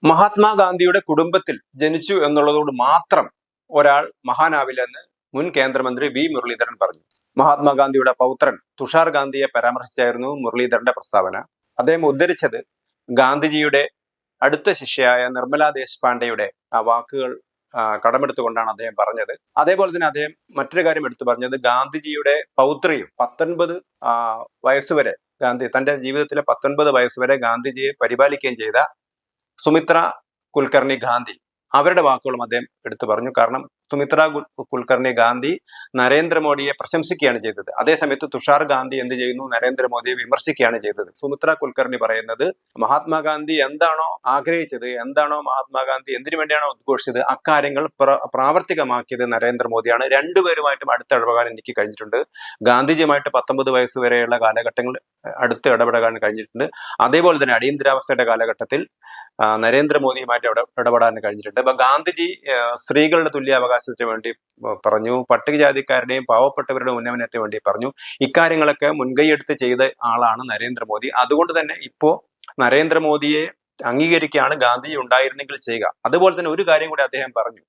മഹാത്മാഗാന്ധിയുടെ കുടുംബത്തിൽ ജനിച്ചു എന്നുള്ളതോട് മാത്രം ഒരാൾ മഹാനാവില്ലെന്ന് മുൻ കേന്ദ്രമന്ത്രി വി മുരളീധരൻ പറഞ്ഞു. മഹാത്മാഗാന്ധിയുടെ പൗത്രൻ തുഷാർ ഗാന്ധിയെ പരാമർശിച്ചായിരുന്നു മുരളീധരന്റെ പ്രസ്താവന. അദ്ദേഹം ഉദ്ധരിച്ചത് ഗാന്ധിജിയുടെ അടുത്ത ശിഷ്യയായ നിർമ്മല ദേശ്പാണ്ഡെയുടെ ആ വാക്കുകൾ കടമെടുത്തുകൊണ്ടാണ് അദ്ദേഹം പറഞ്ഞത്. അതേപോലെ തന്നെ അദ്ദേഹം മറ്റൊരു കാര്യം എടുത്തു പറഞ്ഞത് ഗാന്ധിജിയുടെ പൗത്രിയും 19 വയസ്സുവരെ തന്റെ ജീവിതത്തിലെ 19 വയസ്സുവരെ ഗാന്ധിജിയെ പരിപാലിക്കുകയും ചെയ്ത സുമിത്ര കുൽക്കർണി ഗാന്ധി, അവരുടെ വാക്കുകളും അദ്ദേഹം എടുത്തു പറഞ്ഞു. കാരണം സുമിത്ര കുൽക്കർണി ഗാന്ധി നരേന്ദ്രമോദിയെ പ്രശംസിക്കുകയാണ് ചെയ്തത്. അതേസമയത്ത് തുഷാർ ഗാന്ധി എന്ത് ചെയ്യുന്നു? നരേന്ദ്രമോദിയെ വിമർശിക്കുകയാണ് ചെയ്തത്. സുമിത്ര കുൽക്കർണി പറയുന്നത് മഹാത്മാഗാന്ധി എന്താണോ ആഗ്രഹിച്ചത്, എന്താണോ മഹാത്മാഗാന്ധി എന്തിനു വേണ്ടിയാണോ ഉദ്ഘോഷിച്ചത്, അക്കാര്യങ്ങൾ പ്രാവർത്തികമാക്കിയത് നരേന്ദ്രമോദിയാണ്. രണ്ടുപേരുമായിട്ടും അടുത്തിടപെടാൻ എനിക്ക് കഴിഞ്ഞിട്ടുണ്ട്. ഗാന്ധിജിയുമായിട്ട് 19 വയസ്സ് വരെയുള്ള കാലഘട്ടങ്ങൾ അടുത്ത് ഇടപെടാൻ കഴിഞ്ഞിട്ടുണ്ട്. അതേപോലെ തന്നെ അടിയന്തരാവസ്ഥയുടെ കാലഘട്ടത്തിൽ നരേന്ദ്രമോദിയുമായിട്ട് ഇടപെടാൻ കഴിഞ്ഞിട്ടുണ്ട്. അപ്പൊ ഗാന്ധിജി സ്ത്രീകളുടെ തുല്യാവകാശത്തിന് വേണ്ടി പറഞ്ഞു, പട്ടികജാതിക്കാരുടെയും പാവപ്പെട്ടവരുടെ ഉന്നമനത്തിന് വേണ്ടി പറഞ്ഞു. ഇക്കാര്യങ്ങളൊക്കെ മുൻകൈയെടുത്ത് ചെയ്ത ആളാണ് നരേന്ദ്രമോദി. അതുകൊണ്ട് തന്നെ ഇപ്പോ നരേന്ദ്രമോദിയെ അംഗീകരിക്കുകയാണ് ഗാന്ധിജി ഉണ്ടായിരുന്നെങ്കിൽ ചെയ്യുക. അതുപോലെ തന്നെ ഒരു കാര്യം കൂടി അദ്ദേഹം പറഞ്ഞു.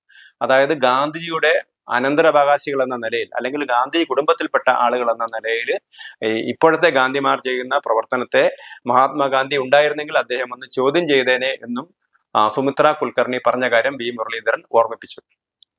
അതായത് ഗാന്ധിജിയുടെ അനന്തരാവകാശികൾ എന്ന നിലയിൽ, അല്ലെങ്കിൽ ഗാന്ധി കുടുംബത്തിൽപ്പെട്ട ആളുകൾ എന്ന നിലയിൽ ഇപ്പോഴത്തെ ഗാന്ധിമാർ ചെയ്യുന്ന പ്രവർത്തനത്തെ മഹാത്മാഗാന്ധി ഉണ്ടായിരുന്നെങ്കിൽ അദ്ദേഹം ഒന്ന് ചോദ്യം ചെയ്തേനെ എന്നും സുമിത്ര കുൽക്കർണി പറഞ്ഞ കാര്യം വി മുരളീധരൻ ഓർമ്മിപ്പിച്ചു.